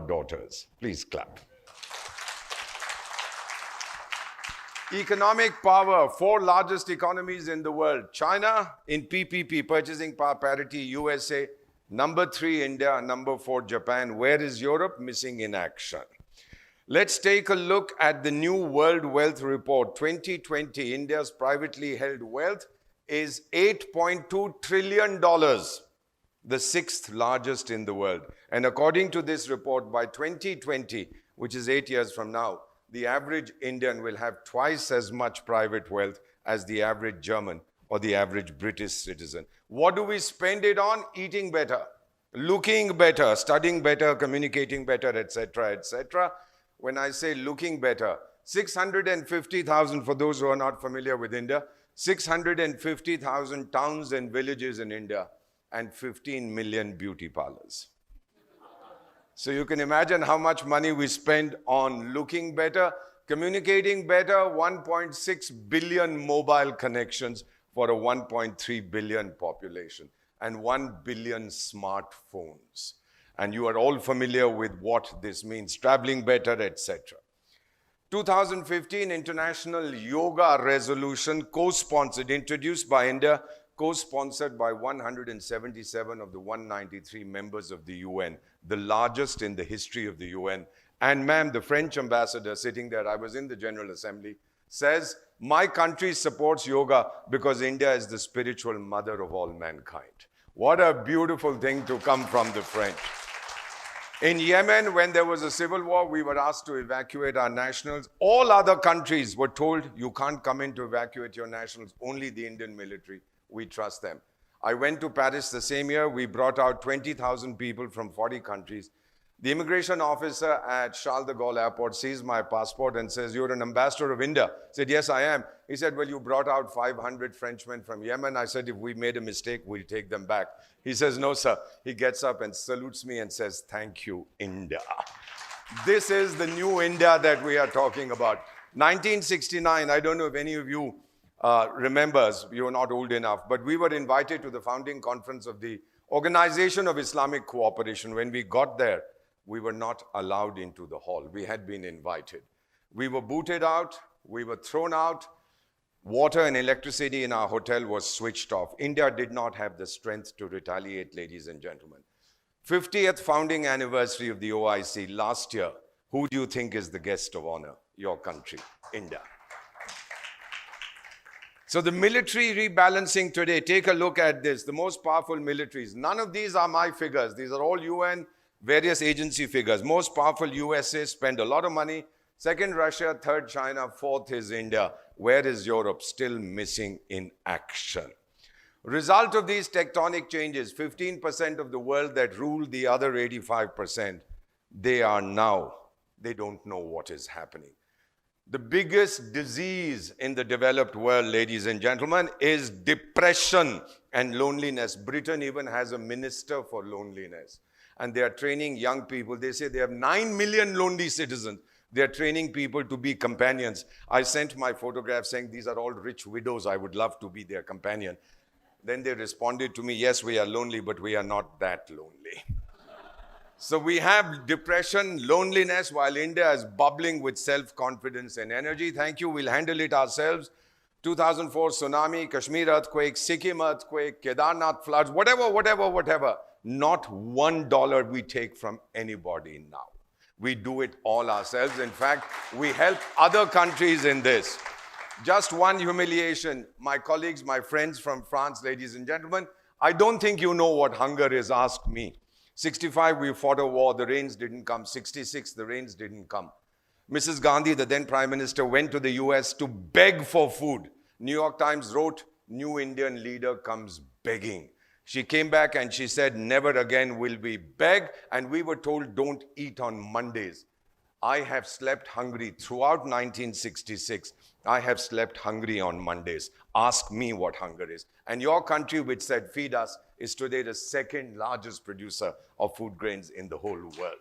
daughters. Please clap. Economic power, 4 largest economies in the world. China in PPP, purchasing power parity, USA. Number 3, India. Number 4, Japan. Where is Europe? Missing in action. Let's take a look at the new World Wealth Report. 2020, India's privately held wealth is $8.2 trillion, the 6th largest in the world. And according to this report, by 2020, which is 8 years from now, the average Indian will have twice as much private wealth as the average German or the average British citizen. What do we spend it on? Eating better, looking better, studying better, communicating better, etc., etc. When I say looking better, 650,000, for those who are not familiar with India, 650,000 towns and villages in India and 15 million beauty parlors. So you can imagine how much money we spend on looking better, communicating better, 1.6 billion mobile connections for a 1.3 billion population and 1 billion smartphones. And you are all familiar with what this means, traveling better, etc. 2015 International Yoga Resolution, co-sponsored, introduced by India, co-sponsored by 177 of the 193 members of the UN, the largest in the history of the UN. And ma'am, the French ambassador sitting there, I was in the General Assembly, says, my country supports yoga because India is the spiritual mother of all mankind. What a beautiful thing to come from the French. In Yemen, when there was a civil war, we were asked to evacuate our nationals. All other countries were told, you can't come in to evacuate your nationals, only the Indian military. We trust them. I went to Paris the same year. We brought out 20,000 people from 40 countries. The immigration officer at Charles de Gaulle Airport sees my passport and says, you're an ambassador of India. I said, yes, I am. He said, well, you brought out 500 Frenchmen from Yemen. I said, if we made a mistake, we'll take them back. He says, no, sir. He gets up and salutes me and says, thank you, India. This is the new India that we are talking about. 1969, I don't know if any of you remembers, you're not old enough, but we were invited to the founding conference of the Organization of Islamic Cooperation. When we got there, we were not allowed into the hall. We had been invited. We were booted out. We were thrown out. Water and electricity in our hotel was switched off. India did not have the strength to retaliate, ladies and gentlemen. 50th founding anniversary of the OIC last year. Who do you think is the guest of honor? Your country, India. So the military rebalancing today, take a look at this. The most powerful militaries. None of these are my figures. These are all UN, various agency figures. Most powerful USA spend a lot of money. Second, Russia. Third, China. Fourth is India. Where is Europe? Still missing in action. Result of these tectonic changes, 15% of the world that ruled the other 85%, they don't know what is happening. The biggest disease in the developed world, ladies and gentlemen, is depression and loneliness. Britain even has a minister for loneliness. And they are training young people. They say they have 9 million lonely citizens. They are training people to be companions. I sent my photograph saying, these are all rich widows. I would love to be their companion. Then they responded to me, yes, we are lonely, but we are not that lonely. So we have depression, loneliness, while India is bubbling with self-confidence and energy. Thank you, we'll handle it ourselves. 2004 tsunami, Kashmir earthquake, Sikkim earthquake, Kedarnath floods, whatever. Not $1 we take from anybody now. We do it all ourselves. In fact, we help other countries in this. Just one humiliation. My colleagues, my friends from France, ladies and gentlemen, I don't think you know what hunger is. Ask me. 65, we fought a war, the rains didn't come. 66, the rains didn't come. Mrs. Gandhi, the then Prime Minister, went to the US to beg for food. New York Times wrote, new Indian leader comes begging. She came back and she said, never again will we beg. And we were told, don't eat on Mondays. I have slept hungry throughout 1966. I have slept hungry on Mondays. Ask me what hunger is. And your country, which said feed us, is today the second largest producer of food grains in the whole world.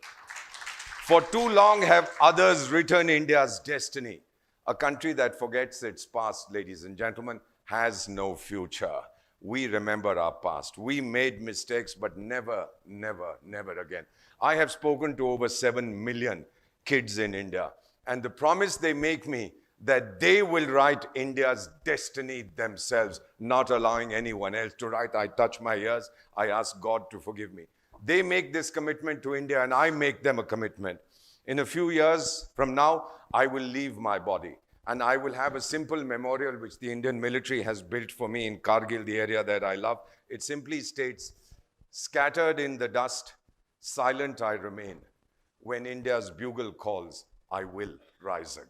For too long have others written India's destiny. A country that forgets its past, ladies and gentlemen, has no future. we remember our past. We made mistakes, but never, never, never again. I have spoken to over 7 million kids in India, and the promise they make me that they will write India's destiny themselves, not allowing anyone else to write. I touch my ears. I ask God to forgive me. They make this commitment to India, and I make them a commitment. In a few years from now, I will leave my body, and I will have a simple memorial which the Indian military has built for me in Kargil, the area that I love. It simply states, "Scattered in the dust, silent I remain. When India's bugle calls, I will rise again."